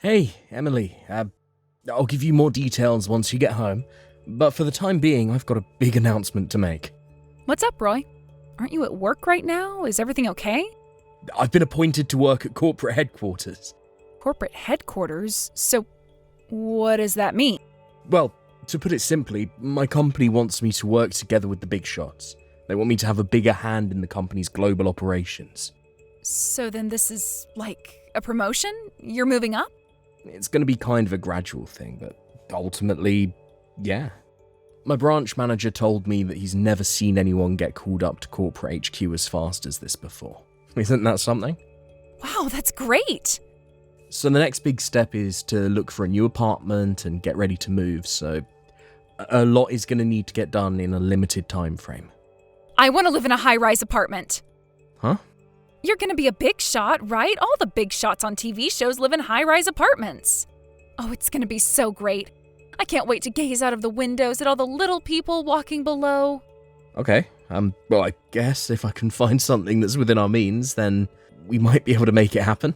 Hey, Emily, I'll give you more details once you get home, but for the time being, I've got a big announcement to make. What's up, Roy? Aren't you at work right now? Is everything okay? I've been appointed to work at corporate headquarters. Corporate headquarters? So, what does that mean? Well, to put it simply, my company wants me to work together with the big shots. They want me to have a bigger hand in the company's global operations. So then this is, like, a promotion? You're moving up? It's going to be kind of a gradual thing, but ultimately, yeah. My branch manager told me that he's never seen anyone get called up to corporate HQ as fast as this before. Isn't that something? Wow, that's great! So the next big step is to look for a new apartment and get ready to move, so a lot is going to need to get done in a limited time frame. I want to live in a high-rise apartment. Huh? You're going to be a big shot, right? All the big shots on TV shows live in high-rise apartments. Oh, it's going to be so great. I can't wait to gaze out of the windows at all the little people walking below. Okay, well, I guess if I can find something that's within our means, then we might be able to make it happen.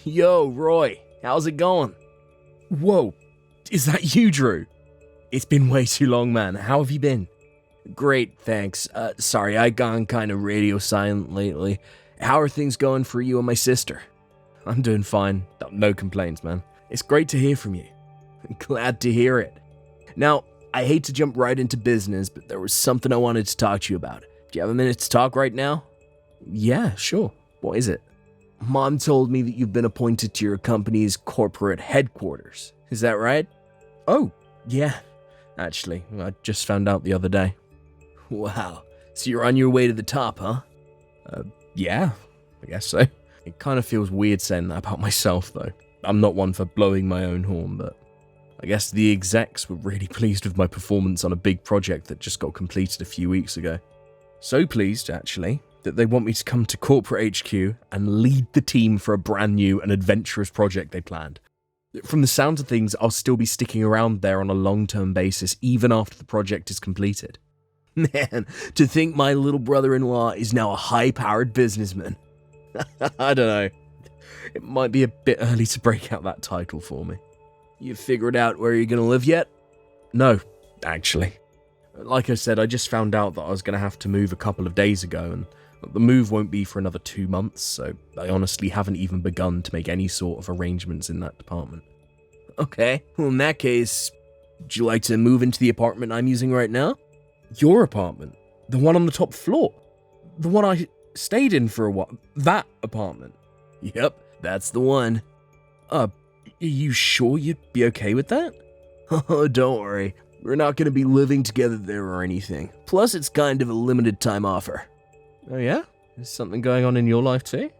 Yo, Roy, how's it going? Whoa, is that you, Drew? It's been way too long, man. How have you been? Great, thanks. Sorry, I gone kind of radio silent lately. How are things going for you and my sister? I'm doing fine. No complaints, man. It's great to hear from you. Glad to hear it. Now, I hate to jump right into business, but there was something I wanted to talk to you about. Do you have a minute to talk right now? Yeah, sure. What is it? Mom told me that you've been appointed to your company's corporate headquarters. Is that right? Oh, yeah. Actually, I just found out the other day. Wow. So you're on your way to the top, huh? Yeah, I guess so. It kind of feels weird saying that about myself, though. I'm not one for blowing my own horn, but I guess the execs were really pleased with my performance on a big project that just got completed a few weeks ago. So pleased, actually, that they want me to come to corporate HQ and lead the team for a brand new and adventurous project they planned. From the sound of things, I'll still be sticking around there on a long-term basis even after the project is completed. Man, to think my little brother-in-law is now a high-powered businessman. I don't know. It might be a bit early to break out that title for me. You figured out where you're going to live yet? No, actually. Like I said, I just found out that I was going to have to move a couple of days ago, and the move won't be for another 2 months, so I honestly haven't even begun to make any sort of arrangements in that department. Okay, well in that case, would you like to move into the apartment I'm using right now? Your apartment? The one on the top floor? The one I stayed in for a while? That apartment? Yep, that's the one. Are you sure you'd be okay with that? Oh, don't worry. We're not going to be living together there or anything. Plus, it's kind of a limited time offer. Oh yeah? Is something going on in your life too?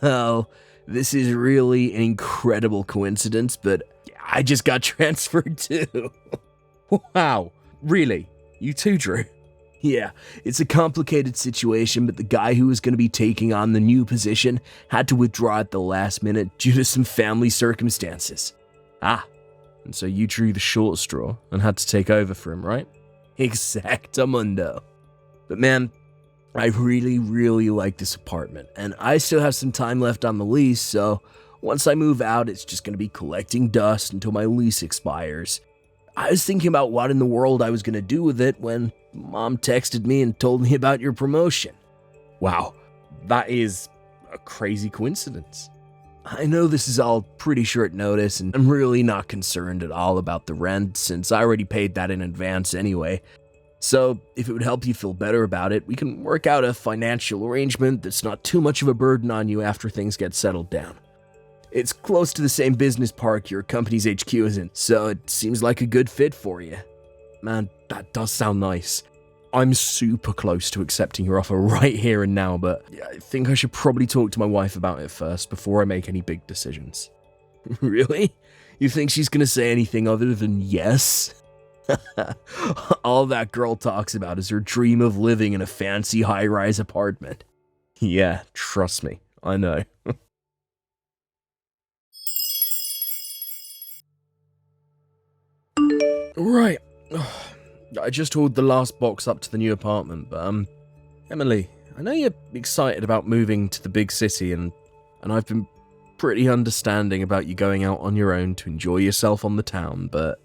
Well, this is really an incredible coincidence, but I just got transferred too. Wow, really? You too, Drew? Yeah, it's a complicated situation, but the guy who was going to be taking on the new position had to withdraw at the last minute due to some family circumstances. Ah, and so you drew the short straw and had to take over for him, right? Exactamundo. But man, I really, really like this apartment, and I still have some time left on the lease, so once I move out, it's just going to be collecting dust until my lease expires. I was thinking about what in the world I was going to do with it when Mom texted me and told me about your promotion. Wow, that is a crazy coincidence. I know this is all pretty short notice, and I'm really not concerned at all about the rent, since I already paid that in advance anyway. So, if it would help you feel better about it, we can work out a financial arrangement that's not too much of a burden on you after things get settled down. It's close to the same business park your company's HQ is in, so it seems like a good fit for you. Man, that does sound nice. I'm super close to accepting your offer right here and now, but I think I should probably talk to my wife about it first before I make any big decisions. Really? You think she's gonna say anything other than yes? All that girl talks about is her dream of living in a fancy high-rise apartment. Yeah, trust me, I know. Right. I just hauled the last box up to the new apartment, but Emily, I know you're excited about moving to the big city, and I've been pretty understanding about you going out on your own to enjoy yourself on the town, but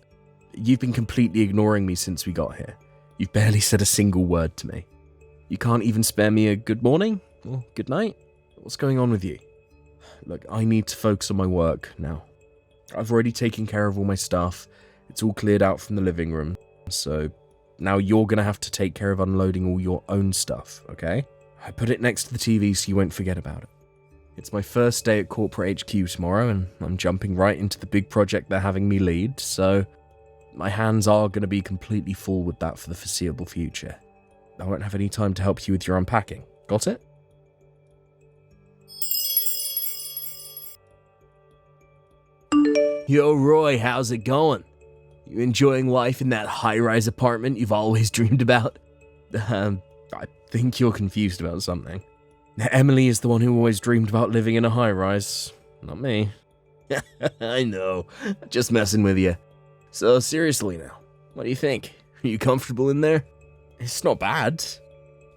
you've been completely ignoring me since we got here. You've barely said a single word to me. You can't even spare me a good morning or good night? What's going on with you? Look, I need to focus on my work now. I've already taken care of all my stuff. It's all cleared out from the living room, so now you're going to have to take care of unloading all your own stuff, okay? I put it next to the TV so you won't forget about it. It's my first day at corporate HQ tomorrow, and I'm jumping right into the big project they're having me lead, so my hands are going to be completely full with that for the foreseeable future. I won't have any time to help you with your unpacking. Got it? Yo, Roy, how's it going? You enjoying life in that high-rise apartment you've always dreamed about? I think you're confused about something. Emily is the one who always dreamed about living in a high-rise, not me. I know, just messing with you. So seriously now, what do you think? Are you comfortable in there? It's not bad.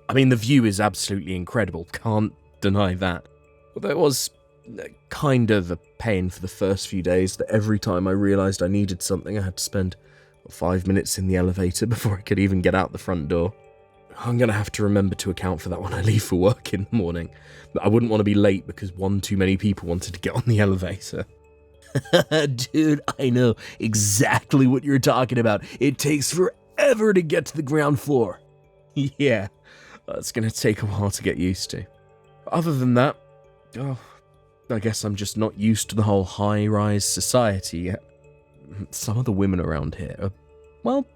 I mean, the view is absolutely incredible, can't deny that. Although it was kind of a pain for the first few days that every time I realised I needed something, I had to spend 5 minutes in the elevator before I could even get out the front door. I'm going to have to remember to account for that when I leave for work in the morning. But I wouldn't want to be late because one too many people wanted to get on the elevator. Dude, I know exactly what you're talking about. It takes forever to get to the ground floor. Yeah, that's going to take a while to get used to. Other than that, I guess I'm just not used to the whole high-rise society yet. Some of the women around here are, well,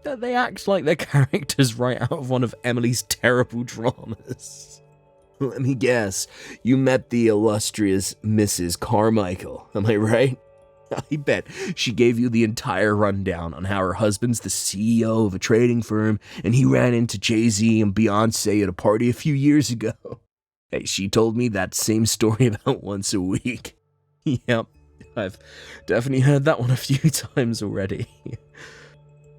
they act like they're characters right out of one of Emily's terrible dramas. Let me guess, you met the illustrious Mrs. Carmichael, am I right? I bet she gave you the entire rundown on how her husband's the CEO of a trading firm and he ran into Jay-Z and Beyonce at a party a few years ago. Hey, she told me that same story about once a week. Yep, I've definitely heard that one a few times already.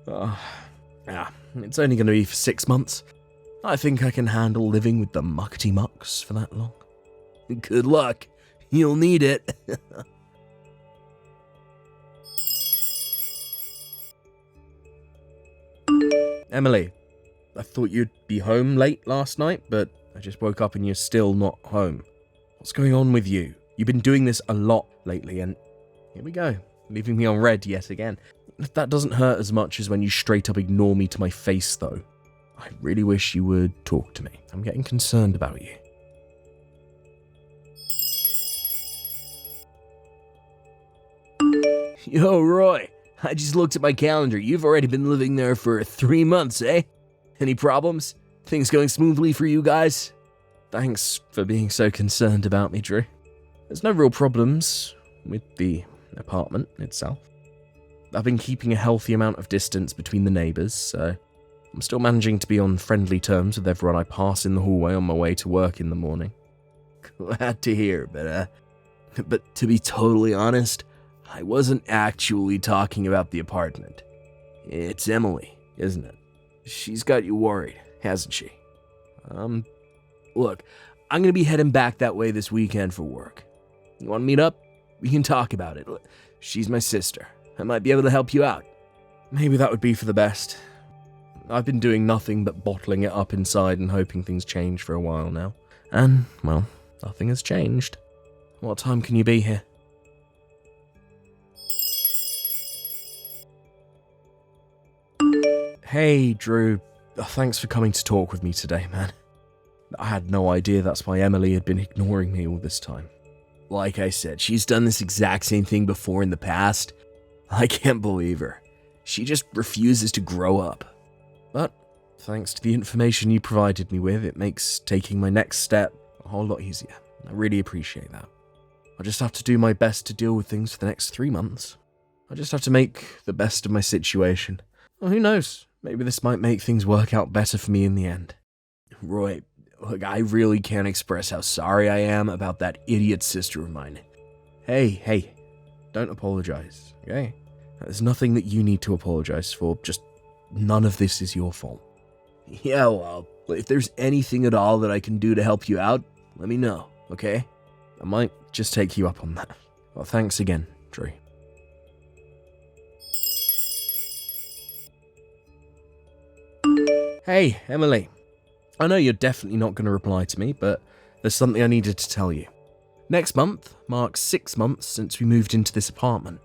It's only going to be for 6 months. I think I can handle living with the muckety mucks for that long. Good luck. You'll need it. Emily, I thought you'd be home late last night, but I just woke up and you're still not home. What's going on with you? You've been doing this a lot lately, and here we go, leaving me on red yet again. That doesn't hurt as much as when you straight up ignore me to my face, though. I really wish you would talk to me. I'm getting concerned about you. Yo, Roy, I just looked at my calendar. You've already been living there for 3 months, eh? Any problems? Things going smoothly for you guys? Thanks for being so concerned about me, Drew. There's no real problems with the apartment itself. I've been keeping a healthy amount of distance between the neighbours, so I'm still managing to be on friendly terms with everyone I pass in the hallway on my way to work in the morning. Glad to hear, but to be totally honest, I wasn't actually talking about the apartment. It's Emily, isn't it? She's got you worried, hasn't she? Look, I'm gonna be heading back that way this weekend for work. You wanna meet up? We can talk about it. She's my sister. I might be able to help you out. Maybe that would be for the best. I've been doing nothing but bottling it up inside and hoping things change for a while now. And, well, nothing has changed. What time can you be here? Hey, Drew. Thanks for coming to talk with me today, man. I had no idea that's why Emily had been ignoring me all this time. Like I said, she's done this exact same thing before in the past. I can't believe her. She just refuses to grow up. But, thanks to the information you provided me with, it makes taking my next step a whole lot easier. I really appreciate that. I'll just have to do my best to deal with things for the next 3 months. I just have to make the best of my situation. Well, who knows? Maybe this might make things work out better for me in the end. Roy, look, I really can't express how sorry I am about that idiot sister of mine. Hey, don't apologize, okay? There's nothing that you need to apologize for, just none of this is your fault. Yeah, well, If there's anything at all that I can do to help you out, let me know, okay? I might just take you up on that. Well, thanks again, Drew. Hey, Emily. I know you're definitely not going to reply to me, but there's something I needed to tell you. Next month marks 6 months since we moved into this apartment.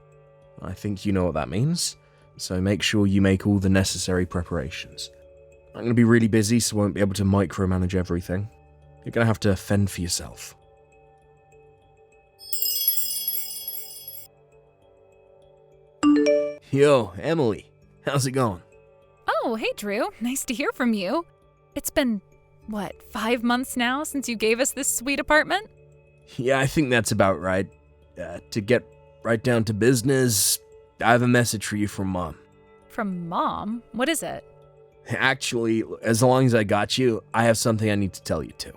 I think you know what that means, so make sure you make all the necessary preparations. I'm going to be really busy, so I won't be able to micromanage everything. You're going to have to fend for yourself. Yo, Emily. How's it going? Oh, hey, Drew. Nice to hear from you. It's been, 5 months now since you gave us this sweet apartment? Yeah, I think that's about right. To get right down to business, I have a message for you from Mom. From Mom? What is it? Actually, as long as I got you, I have something I need to tell you too.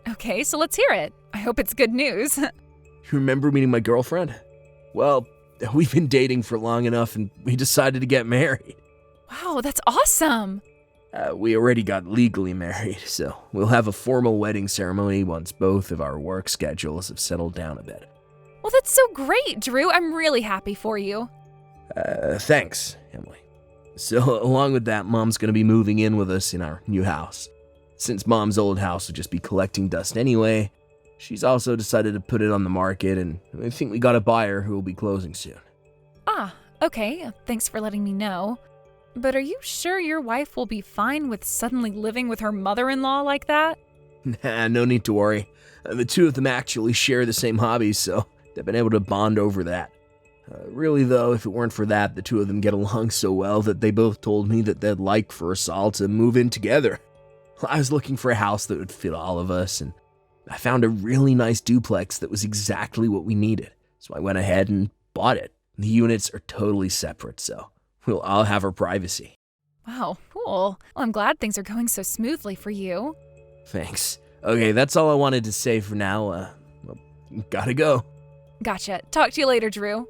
Okay, so let's hear it. I hope it's good news. You remember meeting my girlfriend? Well, we've been dating for long enough and we decided to get married. Wow, that's awesome. We already got legally married, so we'll have a formal wedding ceremony once both of our work schedules have settled down a bit. Well, that's so great, Drew. I'm really happy for you. Thanks, Emily. So, along with that, Mom's gonna be moving in with us in our new house. Since Mom's old house will just be collecting dust anyway, she's also decided to put it on the market, and I think we got a buyer who will be closing soon. Ah, okay. Thanks for letting me know. But are you sure your wife will be fine with suddenly living with her mother-in-law like that? Nah, no need to worry. The two of them actually share the same hobbies, so they've been able to bond over that. Really, though, if it weren't for that, the two of them get along so well that they both told me that they'd like for us all to move in together. I was looking for a house that would fit all of us, and I found a really nice duplex that was exactly what we needed. So I went ahead and bought it. The units are totally separate, so we'll all have our privacy. Wow, cool. Well, I'm glad things are going so smoothly for you. Thanks. Okay, that's all I wanted to say for now. Well, gotta go. Gotcha. Talk to you later, Drew.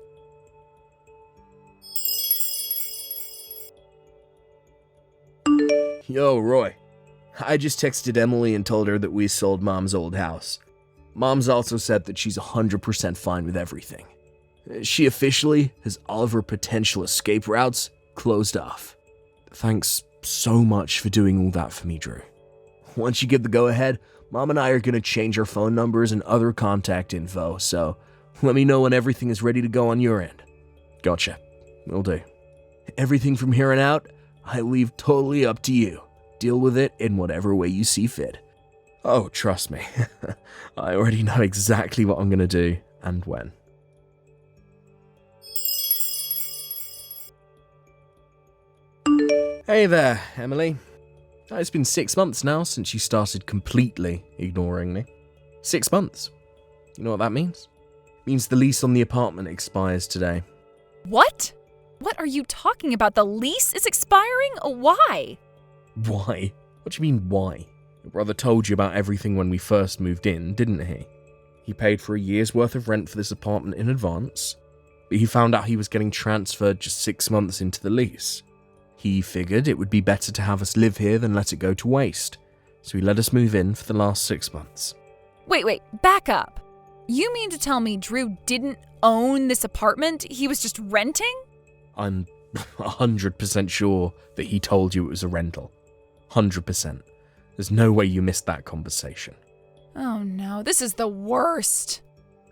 Yo, Roy. I just texted Emily and told her that we sold Mom's old house. Mom's also said that she's 100% fine with everything. She officially has all of her potential escape routes closed off. Thanks so much for doing all that for me, Drew. Once you get the go-ahead, Mom and I are going to change our phone numbers and other contact info, so let me know when everything is ready to go on your end. Gotcha. Will do. Everything from here on out, I leave totally up to you. Deal with it in whatever way you see fit. Oh, trust me. I already know exactly what I'm going to do and when. Hey there, Emily. It's been 6 months now since you started completely ignoring me. 6 months. You know what that means? It means the lease on the apartment expires today. What? What are you talking about? The lease is expiring? Why? Why? What do you mean, why? Your brother told you about everything when we first moved in, didn't he? He paid for a year's worth of rent for this apartment in advance, but he found out he was getting transferred just 6 months into the lease. He figured it would be better to have us live here than let it go to waste, so he let us move in for the last 6 months. Wait, back up. You mean to tell me Drew didn't own this apartment? He was just renting? I'm 100% sure that he told you it was a rental. 100%. There's no way you missed that conversation. Oh no, this is the worst.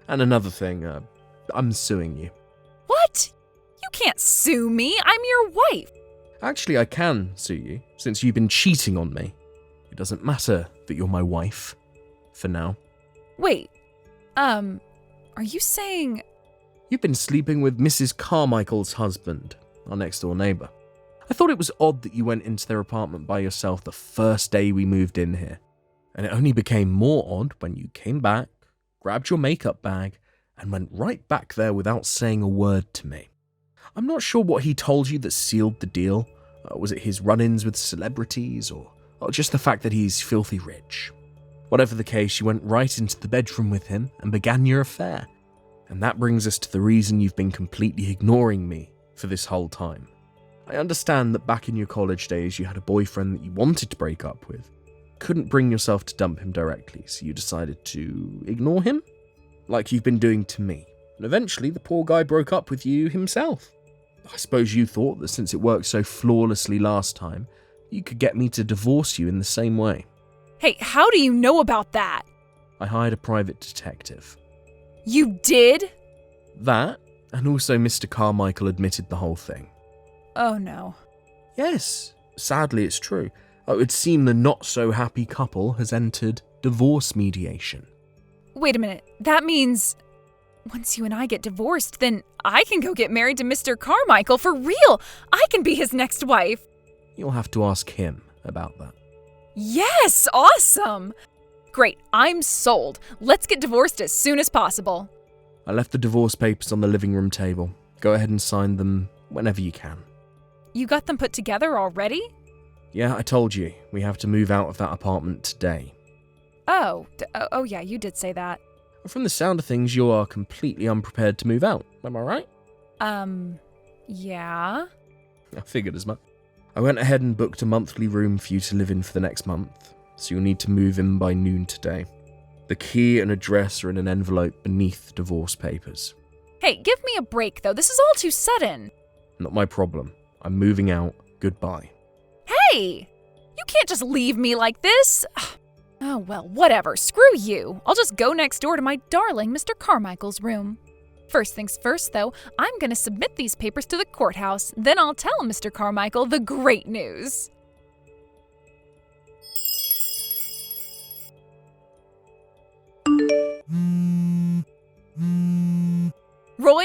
And another thing, I'm suing you. What? You can't sue me. I'm your wife. Actually, I can sue you, since you've been cheating on me. It doesn't matter that you're my wife. For now. Wait, are you saying... You've been sleeping with Mrs. Carmichael's husband, our next-door neighbour. I thought it was odd that you went into their apartment by yourself the first day we moved in here. And it only became more odd when you came back, grabbed your makeup bag, and went right back there without saying a word to me. I'm not sure what he told you that sealed the deal. Was it his run-ins with celebrities, or just the fact that he's filthy rich? Whatever the case, you went right into the bedroom with him and began your affair. And that brings us to the reason you've been completely ignoring me for this whole time. I understand that back in your college days you had a boyfriend that you wanted to break up with, couldn't bring yourself to dump him directly, so you decided to ignore him? Like you've been doing to me. And eventually the poor guy broke up with you himself. I suppose you thought that since it worked so flawlessly last time, you could get me to divorce you in the same way. Hey, how do you know about that? I hired a private detective. You did? That, and also Mr. Carmichael admitted the whole thing. Oh no. Yes, sadly it's true. It would seem the not-so-happy couple has entered divorce mediation. Wait a minute, that means once you and I get divorced, then I can go get married to Mr. Carmichael for real. I can be his next wife. You'll have to ask him about that. Yes, awesome. Great, I'm sold. Let's get divorced as soon as possible. I left the divorce papers on the living room table. Go ahead and sign them whenever you can. You got them put together already? Yeah, I told you. We have to move out of that apartment today. Oh, yeah, you did say that. From the sound of things, you are completely unprepared to move out. Am I right? Yeah. I figured as much. I went ahead and booked a monthly room for you to live in for the next month, so you'll need to move in by noon today. The key and address are in an envelope beneath the divorce papers. Hey, give me a break, though. This is all too sudden. Not my problem. I'm moving out. Goodbye. Hey! You can't just leave me like this. Oh, well, whatever. Screw you. I'll just go next door to my darling Mr. Carmichael's room. First things first, though, I'm going to submit these papers to the courthouse. Then I'll tell Mr. Carmichael the great news. Roy,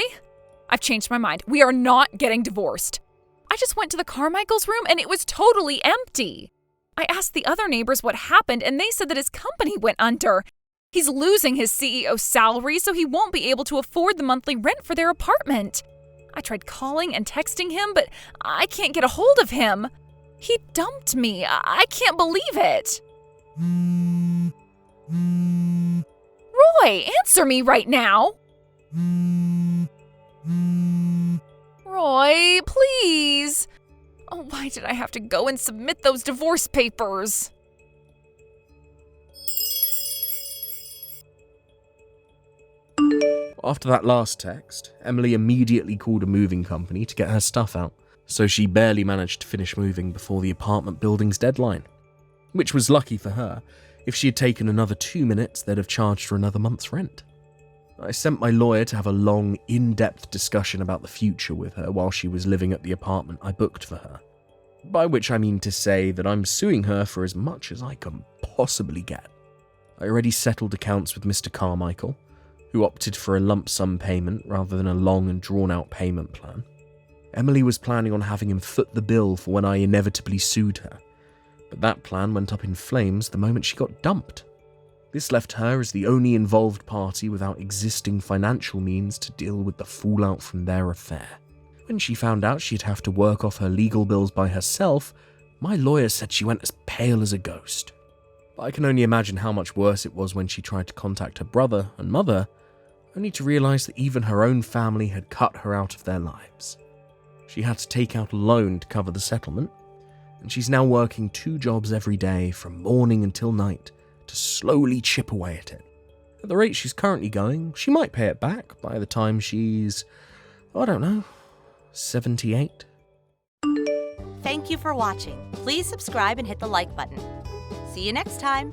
I've changed my mind. We are not getting divorced. I just went to the Carmichael's room and it was totally empty. I asked the other neighbors what happened and they said that his company went under. He's losing his CEO salary, so he won't be able to afford the monthly rent for their apartment. I tried calling and texting him, but I can't get a hold of him. He dumped me. I can't believe it. Roy, answer me right now. Roy, please. Oh, why did I have to go and submit those divorce papers? After that last text, Emily immediately called a moving company to get her stuff out, so she barely managed to finish moving before the apartment building's deadline. Which was lucky for her. If she had taken another 2 minutes, they'd have charged her another month's rent. I sent my lawyer to have a long, in-depth discussion about the future with her while she was living at the apartment I booked for her. By which I mean to say that I'm suing her for as much as I can possibly get. I already settled accounts with Mr. Carmichael, who opted for a lump sum payment rather than a long and drawn-out payment plan. Emily was planning on having him foot the bill for when I inevitably sued her, but that plan went up in flames the moment she got dumped. This left her as the only involved party without existing financial means to deal with the fallout from their affair. When she found out she'd have to work off her legal bills by herself, my lawyer said she went as pale as a ghost. But I can only imagine how much worse it was when she tried to contact her brother and mother, only to realise that even her own family had cut her out of their lives. She had to take out a loan to cover the settlement, and she's now working 2 jobs every day from morning until night to slowly chip away at it. At the rate she's currently going, she might pay it back by the time she's, 78. Thank you for watching. Please subscribe and hit the like button. See you next time.